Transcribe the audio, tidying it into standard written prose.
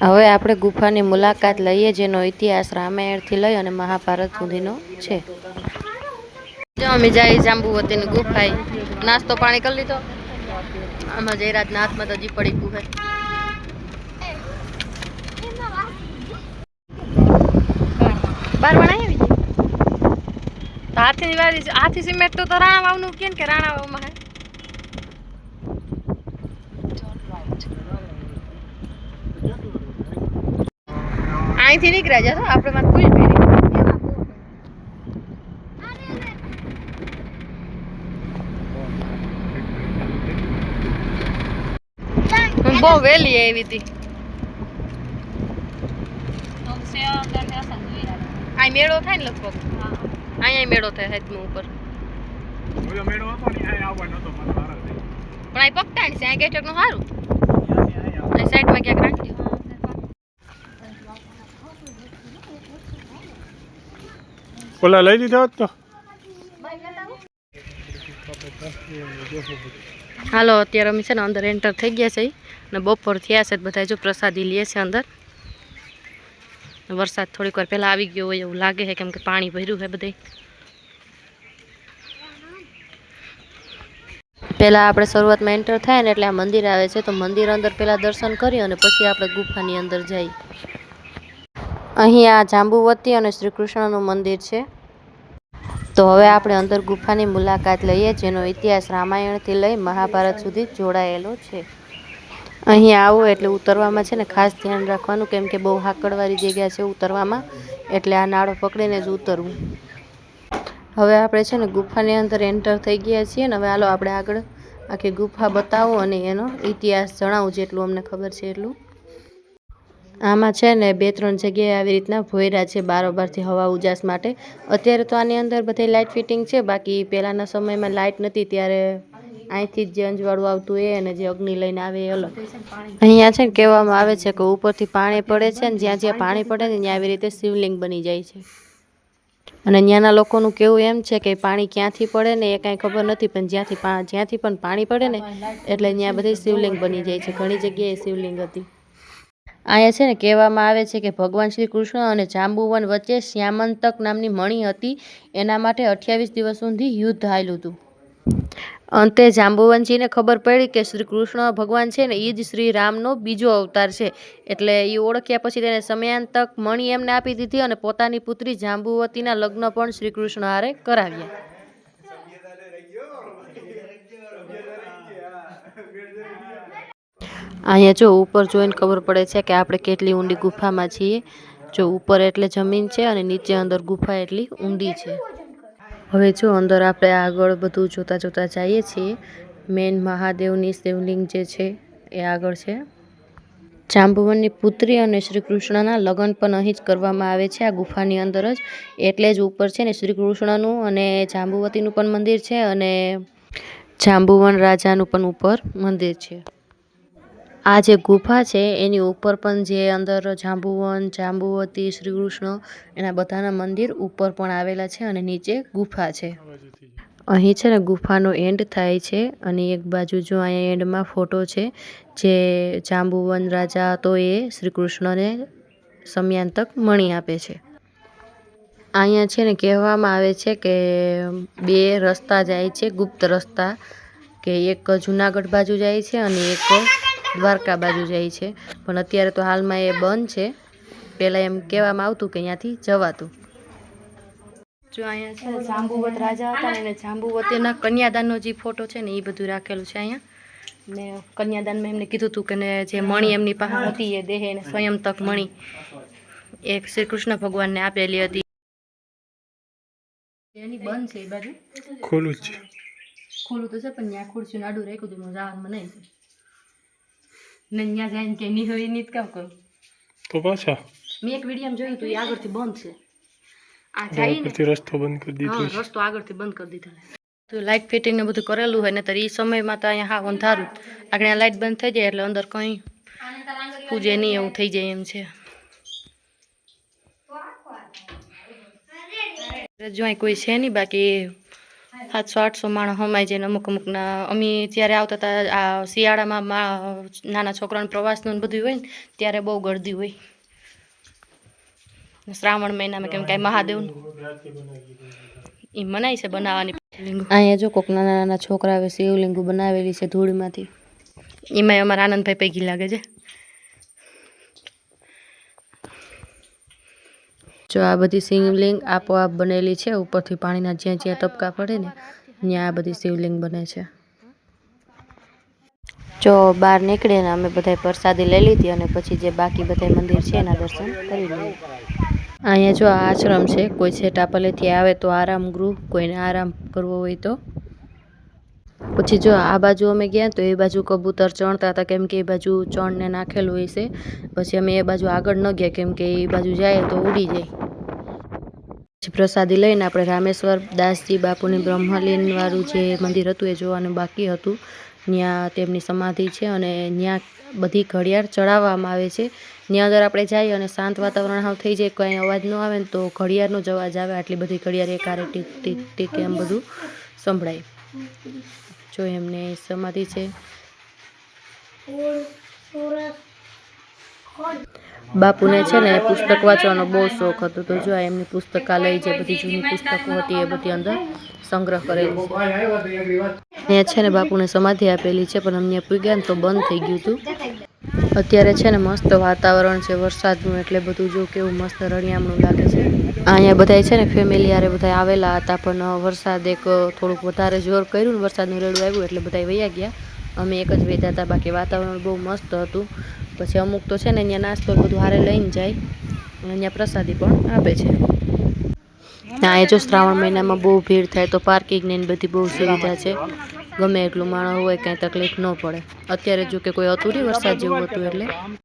હવે આપણે ગુફાની મુલાકાત લઈએ, જેનો ઇતિહાસ રામાયણથી લઈ અને મહાભારત સુધીનો છે. જો અમે જાય જાંબુવતીની ગુફાએ, નાસ્તો પાણી કરી લીધો. આમાં જયરાજના હાથમાં તો હજી પડી ગુહે. બાર વણાય હાથી વાળી હાથી સિમેન્ટ તો રાણા વાવનું કે રાણા વાવમાં હે. અહીંથી નીકળ્યા જશો આપણે માં ફૂલ પહેરી. બહુ વહેલી આવી હતી. આ મેળો થાય ને લગભગ. અહીંયા મેળો થાય હાથમાં ઉપર. પણ આ પકટાણ છે, આ ગેટક નું સારું. સાઈડમાં ક્યાંક રાખી. ઓલા લઈ લીધા હોત તો. હાલો, અત્યારે અમે છે ને અંદર એન્ટર થઈ ગયા છે ને બપોર થયા છે. બધા જો પ્રસાદી લે છે અંદર. વરસાદ થોડીક વાર પહેલા આવી ગયો હોય એવું લાગે છે, કેમ કે પાણી ભર્યું છે બધે. પહેલાં આપણે શરૂઆતમાં એન્ટર થાય ને એટલે આ મંદિર આવે છે, તો મંદિર અંદર પહેલાં દર્શન કરી અને પછી આપણે ગુફાની અંદર જઈએ. અહીં આ જાંબુવતી અને શ્રી કૃષ્ણનું મંદિર છે. તો હવે આપણે અંદર ગુફાની મુલાકાત લઈએ, જેનો ઇતિહાસ રામાયણથી લઈ મહાભારત સુધી જોડાયેલો છે. અહીં આવો એટલે ઉતરવામાં છે ને ખાસ ધ્યાન રાખવાનું, કેમ કે બહુ હાકડવાળી જગ્યા છે ઉતરવામાં, એટલે આ નાળો પકડીને જ ઉતરવું. હવે આપણે છે ને ગુફાની અંદર એન્ટર થઈ ગયા છીએ ને હવે હાલો આપણે આગળ આખી ગુફા બતાવો અને એનો ઇતિહાસ જણાવું, જેટલું અમને ખબર છે એટલું. આમાં છે ને 2-3 જગ્યાએ આવી રીતના ભોયરા છે બારોબારથી હવા ઉજાસ માટે. અત્યારે તો આની અંદર બધે લાઇટ ફિટિંગ છે, બાકી પહેલાંના સમયમાં લાઇટ નહોતી ત્યારે અહીંથી જ જે અંજવાળું આવતું એ અને જે અગ્નિ લઈને આવે એ અલગ. અહીંયા છે ને કહેવામાં આવે છે કે ઉપરથી પાણી પડે છે ને જ્યાં જ્યાં પાણી પડે ને ત્યાં આવી રીતે શિવલિંગ બની જાય છે. અને ત્યાંના લોકોનું કેવું એમ છે કે પાણી ક્યાંથી પડે ને એ કાંઈ ખબર નથી, પણ જ્યાંથી પણ પાણી પડે ને એટલે ત્યાં બધી શિવલિંગ બની જાય છે. ઘણી જગ્યાએ શિવલિંગ હતી. અહીંયા છે ને કહેવામાં આવે છે કે ભગવાન શ્રી કૃષ્ણ અને જાંબુવન વચ્ચે શ્યામંતક નામની મણી હતી, એના માટે 28 દિવસ સુધી યુદ્ધ હાલ્યું હતું. અંતે જાંબુવનજીને ખબર પડી કે શ્રી કૃષ્ણ ભગવાન છે ને એ જ શ્રી રામનો બીજો અવતાર છે, એટલે એ ઓળખ્યા પછી તેને સમયાંતક મણી એમને આપી દીધી અને પોતાની પુત્રી જાંબુવતીના લગ્ન પણ શ્રી કૃષ્ણ હારે કરાવ્યા. અહીંયા જો ઉપર જોઈને ખબર પડે છે કે આપણે કેટલી ઊંડી ગુફામાં છીએ. જો ઉપર એટલે જમીન છે અને નીચે અંદર ગુફા એટલી ઊંડી છે. હવે જો અંદર આપણે આગળ બધું જોતા જોતા જઈએ છીએ. મેન મહાદેવની શિવલિંગ જે છે એ આગળ છે. જાંબુવનની પુત્રી અને શ્રી કૃષ્ણના લગ્ન પણ અહીં જ કરવામાં આવે છે, આ ગુફાની અંદર જ. એટલે જ ઉપર છે ને શ્રી કૃષ્ણનું અને જાંબુવતીનું પણ મંદિર છે અને જાંબુવન રાજાનું પણ ઉપર મંદિર છે. આ જે ગુફા છે એની ઉપર પણ જે અંદર જાંબુવન, જાંબુવતી, શ્રી કૃષ્ણ એના બધાના મંદિર ઉપર પણ આવેલા છે અને નીચે ગુફા છે. અહીં છે ને ગુફાનો એન્ડ થાય છે અને એક બાજુ જો અહીંયા એન્ડમાં ફોટો છે જે જાંબુવન રાજા હતો એ શ્રી કૃષ્ણને સમયાંતક મણી આપે છે. અહીંયા છે ને કહેવામાં આવે છે કે 2 રસ્તા જાય છે, ગુપ્ત રસ્તા, કે એક જુનાગઢ બાજુ જાય છે અને એક દ્વારકા બાજુ જાય છે, પણ અત્યારે તો હાલમાં એ બંધ છે. પહેલાં એમ કહેવામાં આવતું કે અહીંયાથી જવાતું. જો અહીંયા છે ને જાંબુવત રાજા હતા ને જાંબુવતીના કન્યાદાનનો જે ફોટો છે ને એ બધું રાખેલું છે અહીંયા. ને કન્યાદાનમાં એમને કીધું હતું કે જે મણી એમની પાસે હતી એ દેહે ને સ્વયંતક મણી એક શ્રી કૃષ્ણ ભગવાનને આપેલી હતી. એની બંધ છે એ બાજુ. ખોલું છે. ખોલું તો છે પણ ત્યાં ખુરશીનું આડું રાખ્યું હતું, જવાનું નહીં ને ત્યાં જઈને કે નહીં હોય નહીં કામ કરું તો પાછા મેં એક વિડીયો જોયું હતું, એ આગળથી બંધ છે. આ જઈને રસ્તો બંધ કરી દીધો. હા, રસ્તો આગળથી બંધ કરી દીધો. તો લાઇટ ફિટિંગ ને બધું કરેલું હોય ને તો એ સમયમાં તો અહીંયા હા અંધારું, આગળ લાઇટ બંધ થઈ જાય એટલે અંદર કંઈ પૂજે નહીં એવું થઈ જાય એમ છે. જો અહીં કોઈ છે નહીં, બાકી 700-800 માણસ હમાઈ જાય ને અમુકના અમે જ્યારે આવતા હતા આ શિયાળામાં નાના છોકરાઓને પ્રવાસનું ને બધું હોય ને ત્યારે બહુ ગળદી હોય શ્રાવણ મહિનામાં કેમ કે મહાદેવનું એ મનાય છે બનાવવાની. અહીંયા જો કોક નાના નાના છોકરાઓએ શિવલિંગો બનાવેલી છે ધૂળમાંથી. એમાંય અમારા આનંદભાઈ પૈકી લાગે છે. જો આ બધી શિવલિંગ આપોઆપ બનેલી છે. ઉપરથી પાણીના જ્યાં જ્યાં ટપકા પડે ને ત્યાં આ બધી શિવલિંગ બને છે. જો બહાર નીકળીએ ને અમે બધા પ્રસાદી લઈ લીધી અને પછી જે બાકી બધા મંદિર છે એના દર્શન કરી લઈએ. અહીંયા જો આ આશ્રમ છે. કોઈ છેટાપલેથી આવે તો આરામ ગૃહ, કોઈને આરામ કરવો હોય તો. પછી જો આ બાજુ અમે ગયા તો એ બાજુ કબૂતર ચણતા હતા કેમ કે એ બાજુ ચણને નાખેલું હોય છે. પછી અમે એ બાજુ આગળ ન ગયા કેમ કે એ બાજુ જાય તો ઉડી જાય. પછી પ્રસાદી લઈને આપણે રામેશ્વર દાસજી બાપુની બ્રહ્મલીન વાળું જે મંદિર હતું એ જોવાનું બાકી હતું. ત્યાં તેમની સમાધિ છે અને ત્યાં બધી ઘડિયાળ ચડાવવામાં આવે છે. ત્યાં અંદર આપણે જઈએ અને શાંત વાતાવરણ હાવ થઈ જાય, કંઈ અવાજ ન આવે ને તો ઘડિયાળનો જ અવાજ આવે. આટલી બધી ઘડિયાળ એકારે ટીક ટીક ટીક એમ બધું સંભળાય. જો એમને સમાધિ છે. બાપુને છે ને પુસ્તક વાંચવાનો બહુ શોખ હતો તો જો એમની પુસ્તકાલય જે બધી જૂની પુસ્તકો હતી એ બધી અંદર સંગ્રહ કરેલી છે. અહીંયા છે ને બાપુને સમાધિ આપેલી છે પણ અમને પૂગ્યા ને તો બંધ થઈ ગયું હતું. અત્યારે છે ને મસ્ત વાતાવરણ છે વરસાદનું એટલે બધું જો કેવું મસ્ત રળિયામણું લાગે છે. અહીંયા બધા છે ને ફેમિલી હારે બધા આવેલા હતા પણ વરસાદ એક થોડુંક વધારે જોર કર્યું ને વરસાદનું રેડું આવ્યું એટલે બધા વયા ગયા. અમે એક જ વેતા હતા. બાકી વાતાવરણ બહુ મસ્ત હતું. પછી અમુક તો છે ને અહીંયા નાસ્તો બધું હારે લઈને જાય અને અહીંયા પ્રસાદી પણ આપે છે. હા, એ જો શ્રાવણ મહિનામાં બહુ ભીડ થાય તો પાર્કિંગની બધી બહુ સુવિધા છે. ગમે એટલું માણસ હોય કાંઈ તકલીફ ન પડે. અત્યારે જો કે કોઈ હતું નહીં વરસાદ જેવું હતું એટલે